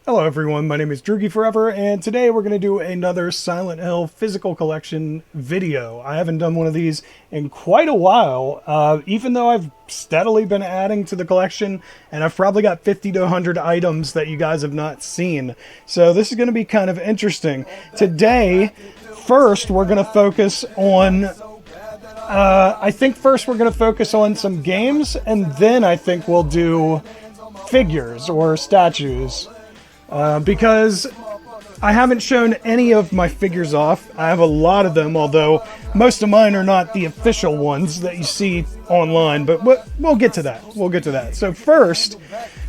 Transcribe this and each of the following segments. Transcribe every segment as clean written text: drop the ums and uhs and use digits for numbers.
Hello everyone, my name is Droogie Forever, and today we're going to do another Silent Hill physical collection video. I haven't done one of these in quite a while, even though I've steadily been adding to the collection, and I've probably got 50 to 100 items that you guys have not seen. So this is going to be kind of interesting. Today, first we're going to focus on I think first we're going to focus on some games, and then I think we'll do figures or statues. Because I haven't shown any of my figures off. I have a lot of them, although most of mine are not the official ones that you see online, but we'll get to that. We'll get to that. So first,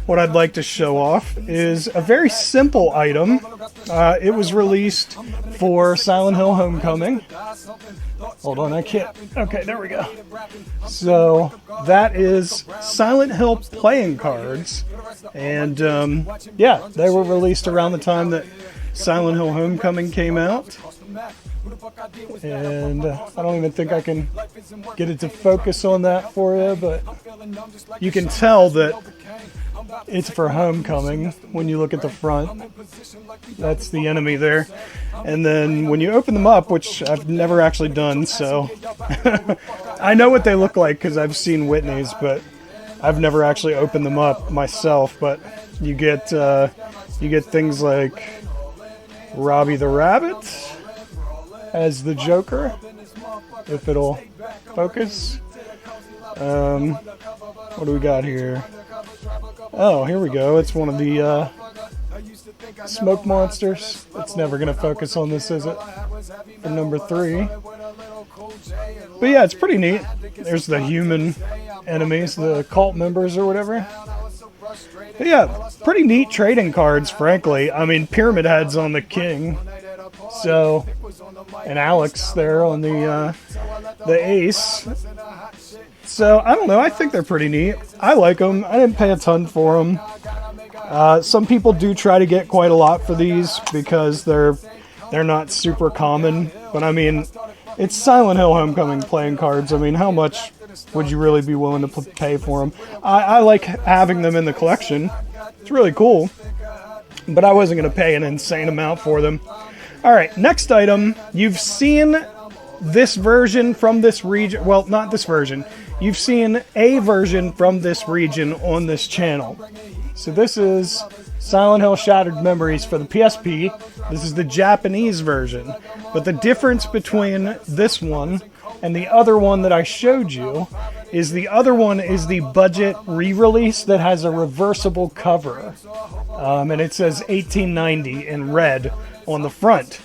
what I'd like to show off is a very simple item. It was released for Silent Hill Homecoming. Hold on, I can't. Okay, there we go. So that is Silent Hill playing cards, and yeah, they were released around the time that Silent Hill Homecoming came out. And I don't even think I can get it to focus on that for you, but you can tell that it's for Homecoming when you look at the front. That's the enemy there. And then when you open them up, which I've never actually done, so I know what they look like because I've seen Whitney's, but I've never actually opened them up myself. But you get things like Robbie the Rabbit as the Joker, if it'll focus. What do we got here? Oh, here we go. It's one of the smoke monsters. It's never going to focus on this, is it? For number 3. But yeah, it's pretty neat. There's the human enemies, the cult members or whatever. But yeah, pretty neat trading cards, frankly. I mean, Pyramid Head's on the king. So, and Alex there on the ace. So, I don't know, I think they're pretty neat. I like them. I didn't pay a ton for them. Some people do try to get quite a lot for these because they're not super common. But I mean, it's Silent Hill Homecoming playing cards. I mean, how much would you really be willing to pay for them? I like having them in the collection. It's really cool. But I wasn't going to pay an insane amount for them. Alright, next item. You've seen this version from this region. Well, not this version. You've seen a version from this region on this channel. So this is Silent Hill Shattered Memories for the PSP. This is the Japanese version. But the difference between this one and the other one that I showed you is the other one is the budget re-release that has a reversible cover. And it says 1890 in red on the front.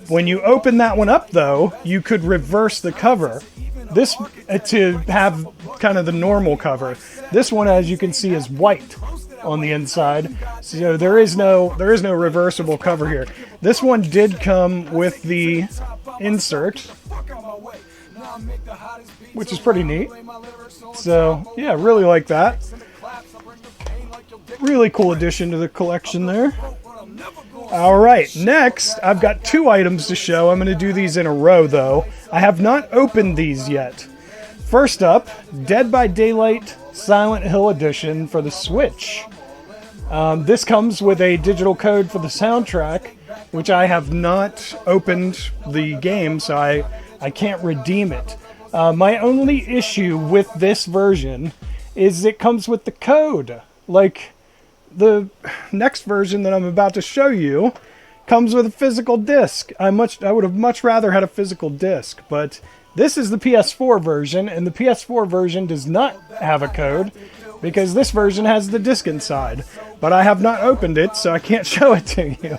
When you open that one up, though, you could reverse the cover. This to have kind of the normal cover. This one, as you can see, is white on the inside. So there is no reversible cover here. This one did come with the insert, which is pretty neat. So yeah, really like that. Really cool addition to the collection there. Alright, next, I've got 2 items to show. I'm going to do these in a row, though. I have not opened these yet. First up, Dead by Daylight Silent Hill Edition for the Switch. This comes with a digital code for the soundtrack, which I have not opened the game, so I can't redeem it. My only issue with this version is it comes with the code. Like, the next version that I'm about to show you comes with a physical disc. I would have much rather had a physical disc, but this is the PS4 version, and the PS4 version does not have a code because this version has the disc inside. But I have not opened it, so I can't show it to you.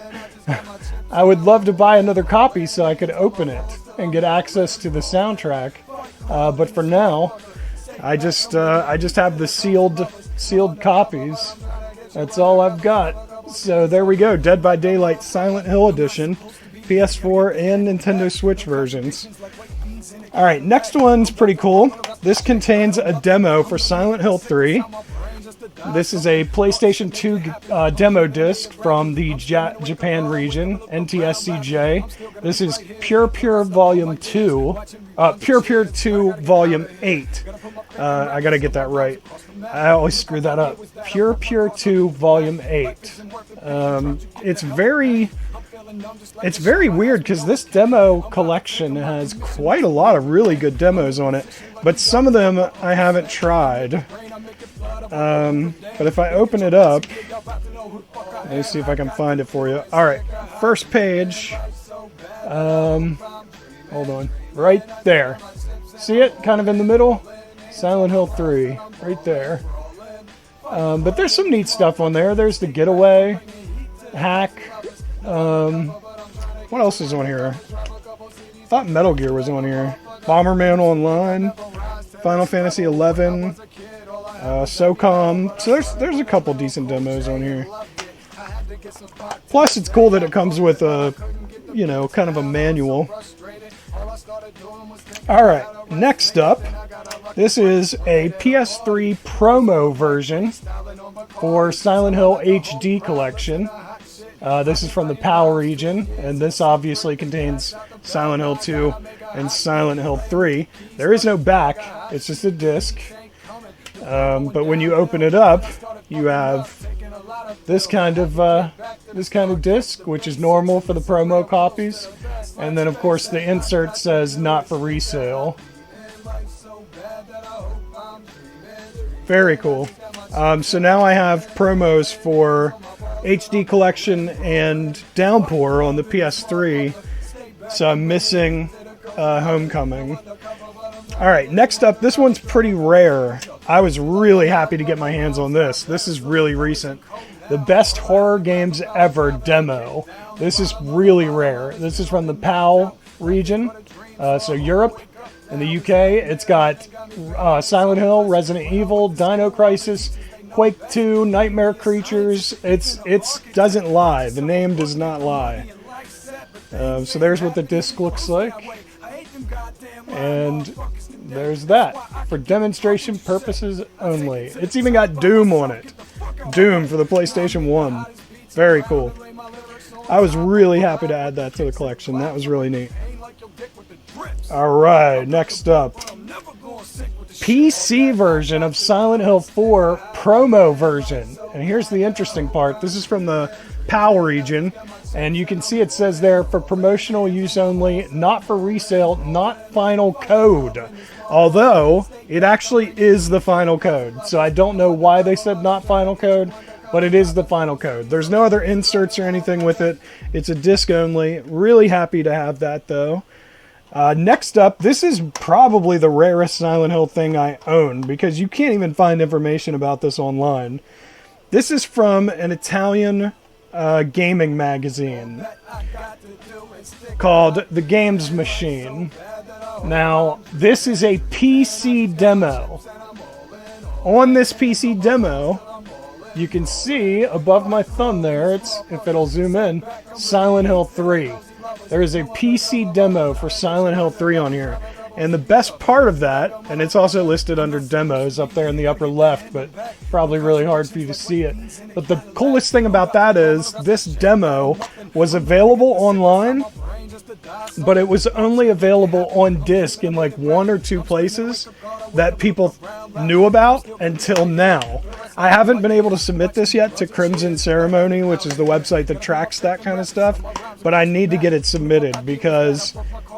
I would love to buy another copy so I could open it and get access to the soundtrack. But for now, I just have the sealed copies. That's all I've got. So there we go. Dead by Daylight Silent Hill Edition. PS4 and Nintendo Switch versions. Alright, next one's pretty cool. This contains a demo for Silent Hill 3. This is a PlayStation 2 demo disc from the Japan region, NTSCJ. This is Pure Pure Volume 2. Pure Pure 2 Volume 8. I gotta get that right. I always screw that up. Pure Pure 2 Volume 8. It's very weird because this demo collection has quite a lot of really good demos on it, but some of them I haven't tried. But if I open it up, let me see if I can find it for you. Alright, first page. Hold on. Right there. See it? Kind of in the middle? Silent Hill 3. Right there. But there's some neat stuff on there. There's the Getaway, Hack. What else is on here? I thought Metal Gear was on here. Bomberman Online. Final Fantasy 11. SOCOM. So there's a couple decent demos on here. Plus, it's cool that it comes with a, you know, kind of a manual. Alright, next up, this is a PS3 promo version for Silent Hill HD Collection. This is from the PAL region, and this obviously contains Silent Hill 2 and Silent Hill 3. There is no back, it's just a disc. But when you open it up, you have this kind of disc, which is normal for the promo copies, and then of course the insert says "not for resale." Very cool. So now I have promos for HD Collection and Downpour on the PS3. So I'm missing Homecoming. Alright, next up, this one's pretty rare. I was really happy to get my hands on this. This is really recent. The Best Horror Games Ever demo. This is really rare. This is from the PAL region, so Europe and the UK. It's got Silent Hill, Resident Evil, Dino Crisis, Quake 2, Nightmare Creatures. It doesn't lie. The name does not lie. So there's what the disc looks like. And there's that. For demonstration purposes only. It's even got Doom on it. Doom for the PlayStation 1. Very cool. I was really happy to add that to the collection. That was really neat. Alright, next up. PC version of Silent Hill 4 promo version. And here's the interesting part. This is from the PAL region. And you can see it says there, for promotional use only, not for resale, not final code. Although, it actually is the final code. So I don't know why they said not final code, but it is the final code. There's no other inserts or anything with it. It's a disc only. Really happy to have that, though. Next up, this is probably the rarest Silent Hill thing I own, because you can't even find information about this online. This is from an Italian gaming magazine called The Games Machine. Now, this is a PC demo. On this PC demo, you can see above my thumb there, if it'll zoom in, Silent Hill 3. There is a PC demo for Silent Hill 3 on here. And the best part of that, and it's also listed under demos up there in the upper left, but probably really hard for you to see it. But the coolest thing about that is this demo was available online, but it was only available on disc in like 1 or 2 places that people knew about until now. I haven't been able to submit this yet to Crimson Ceremony, which is the website that tracks that kind of stuff, but I need to get it submitted because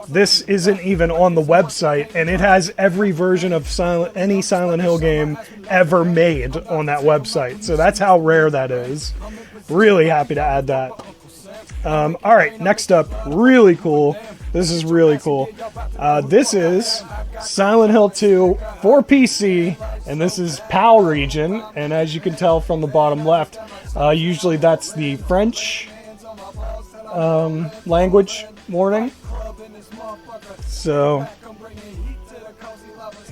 this isn't even on the website, and it has every version of any Silent Hill game ever made on that website. So that's how rare that is. Really happy to add that. Alright, next up, really cool. This is really cool. This is Silent Hill 2 for PC, and this is PAL region, and as you can tell from the bottom left, usually that's the French language warning. So,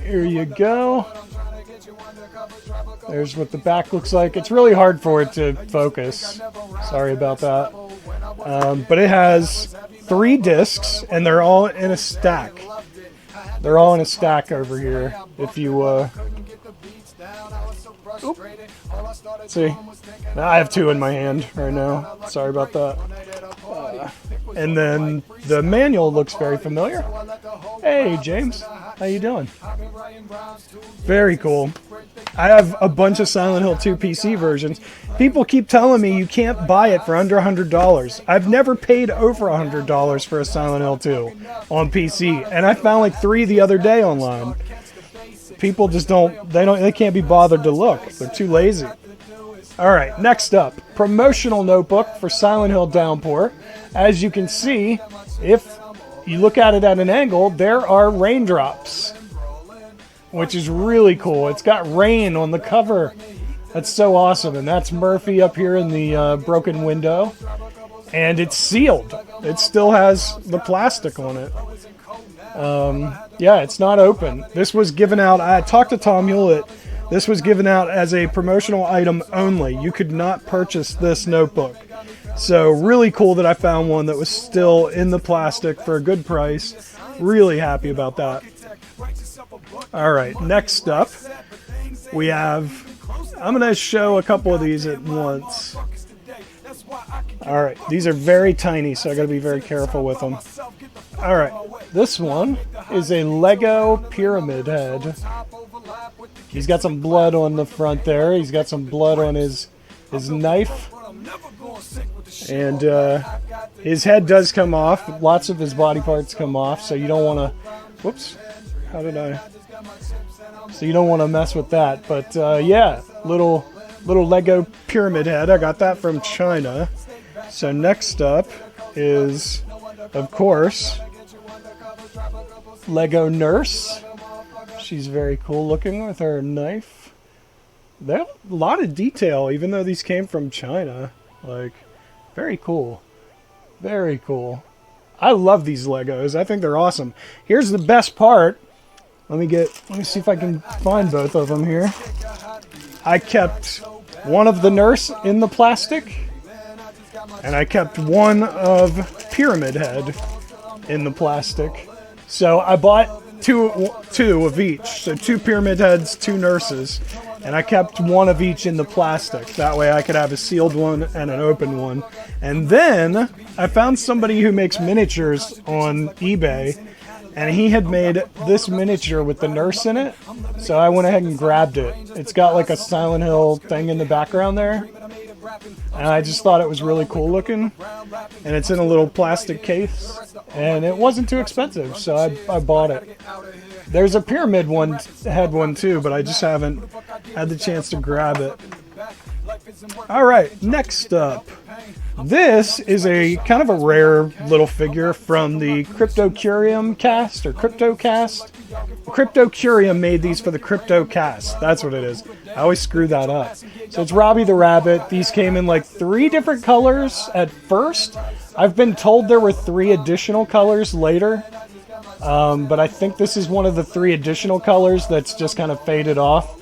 here you go. There's what the back looks like. It's really hard for it to focus. Sorry about that. But it has 3 discs, and they're all in a stack. They're all in a stack over here. If you, see, now I have 2 in my hand right now. Sorry about that. And then the manual looks very familiar. Hey, James. How you doing? Very cool. I have a bunch of Silent Hill 2 PC versions. People keep telling me you can't buy it for under $100. I've never paid over $100 for a Silent Hill 2 on PC, and I found like 3 the other day online. People just they can't be bothered to look. They're too lazy. All right, next up, promotional notebook for Silent Hill Downpour. As you can see, if you look at it at an angle, there are raindrops, which is really cool. It's got rain on the cover. That's so awesome. And that's Murphy up here in the broken window. And it's sealed. It still has the plastic on it. Yeah, it's not open. This was given out. I talked to Tom Hewlett. This was given out as a promotional item only. You could not purchase this notebook. So really cool that I found one that was still in the plastic for a good price. Really happy about that. All right, next up, we have, I'm going to show a couple of these at once. All right, these are very tiny, so I got to be very careful with them. All right, this one is a Lego Pyramid Head. He's got some blood on the front there. He's got some blood on his knife. And his head does come off. Lots of his body parts come off, so you don't want to... Whoops. How did I... So you don't want to mess with that. But yeah, little Lego Pyramid Head. I got that from China. So next up is, of course, Lego Nurse. She's very cool looking with her knife. There's a lot of detail, even though these came from China. Like, very cool. Very cool. I love these Legos. I think they're awesome. Here's the best part. Let me see if I can find both of them here. I kept one of the Nurse in the plastic, and I kept one of Pyramid Head in the plastic. So I bought two of each. So 2 Pyramid Heads, 2 Nurses. And I kept one of each in the plastic. That way I could have a sealed one and an open one. And then I found somebody who makes miniatures on eBay. And he had made this miniature with the Nurse in it. So I went ahead and grabbed it. It's got like a Silent Hill thing in the background there. And I just thought it was really cool looking. And it's in a little plastic case. And it wasn't too expensive, so I bought it. There's a Pyramid Head one too, but I just haven't had the chance to grab it. Alright, next up. This is a kind of a rare little figure from the Cryptocurium cast, or CryptoCast. Cryptocurium made these for the CryptoCast. That's what it is. I always screw that up. So it's Robbie the Rabbit. These came in like 3 different colors at first. I've been told there were 3 additional colors later. But I think this is one of the 3 additional colors that's just kind of faded off.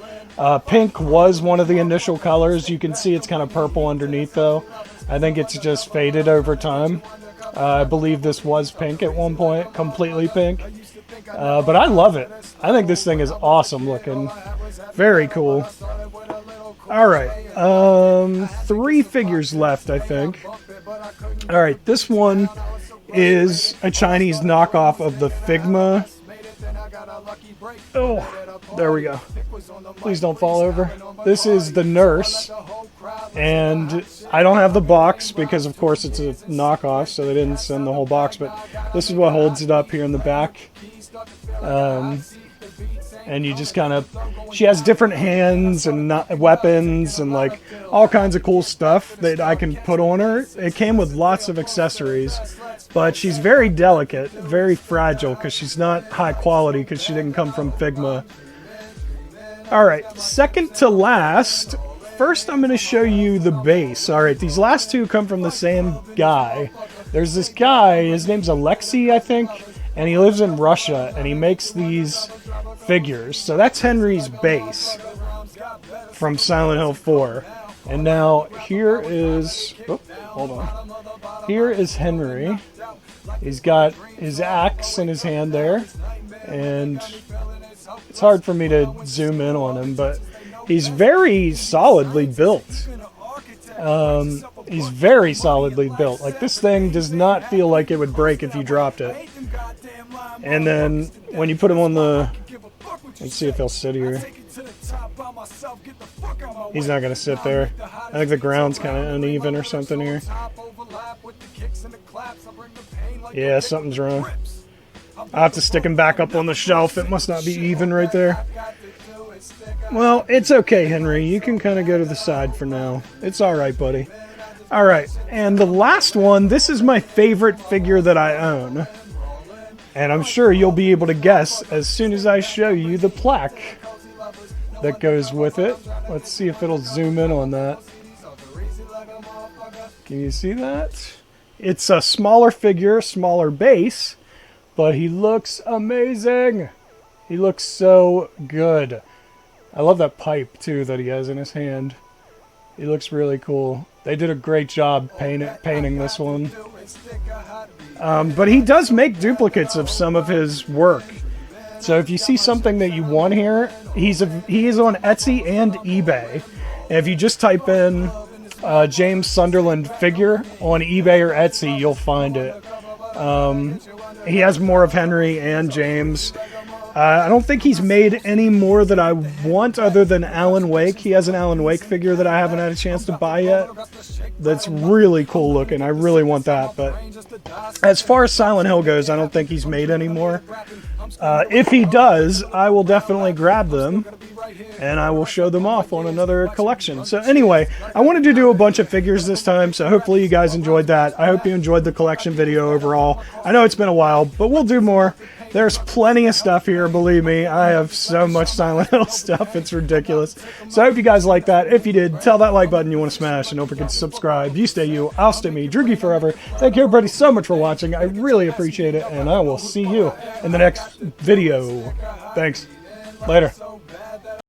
Pink was one of the initial colors. You can see it's kind of purple underneath though. I think it's just faded over time. I believe this was pink at one point, completely pink. But I love it. I think this thing is awesome looking. Very cool. Alright, 3 figures left, I think. Alright, this one is a Chinese knockoff of the Figma. Oh, there we go. Please don't fall over. This is the Nurse. And I don't have the box because, of course, it's a knockoff, so they didn't send the whole box. But this is what holds it up here in the back. And you just kind of... She has different hands and weapons and, like, all kinds of cool stuff that I can put on her. It came with lots of accessories. But she's very delicate, very fragile, because she's not high quality, because she didn't come from Figma. Alright, second to last. First, I'm going to show you the base. Alright, these last 2 come from the same guy. There's this guy, his name's Alexei, I think, and he lives in Russia, and he makes these figures. So that's Henry's base from Silent Hill 4. And now, here is... Oh, hold on. Here is Henry. He's got his axe in his hand there. And it's hard for me to zoom in on him, but he's very solidly built. He's very solidly built. Like, this thing does not feel like it would break if you dropped it. And then when you put him on the... Let's see if he'll sit here. He's not going to sit there. I think the ground's kind of uneven or something here. Yeah, something's wrong. I'll have to stick him back up on the shelf. It must not be even right there. Well, it's okay, Henry. You can kind of go to the side for now. It's alright, buddy. Alright, and the last one, this is my favorite figure that I own. And I'm sure you'll be able to guess as soon as I show you the plaque that goes with it. Let's see if it'll zoom in on that. Can you see that? It's a smaller figure, smaller base, but he looks amazing. He looks so good. I love that pipe, too, that he has in his hand. He looks really cool. They did a great job painting this one. But he does make duplicates of some of his work. So if you see something that you want here, he is on Etsy and eBay. And if you just type in James Sunderland figure on eBay or Etsy, you'll find it. He has more of Henry and James. I don't think he's made any more that I want other than Alan Wake. He has an Alan Wake figure that I haven't had a chance to buy yet. That's really cool looking. I really want that. But as far as Silent Hill goes, I don't think he's made any more. If he does, I will definitely grab them and I will show them off on another collection. So anyway, I wanted to do a bunch of figures this time, so hopefully you guys enjoyed that. I hope you enjoyed the collection video overall. I know it's been a while, but we'll do more. There's plenty of stuff here, believe me. I have so much Silent Hill stuff, it's ridiculous. So I hope you guys like that. If you did, tell that like button you want to smash, and don't forget to subscribe. You stay you, I'll stay me, Droogie forever. Thank you everybody so much for watching. I really appreciate it, and I will see you in the next video. Thanks. Later.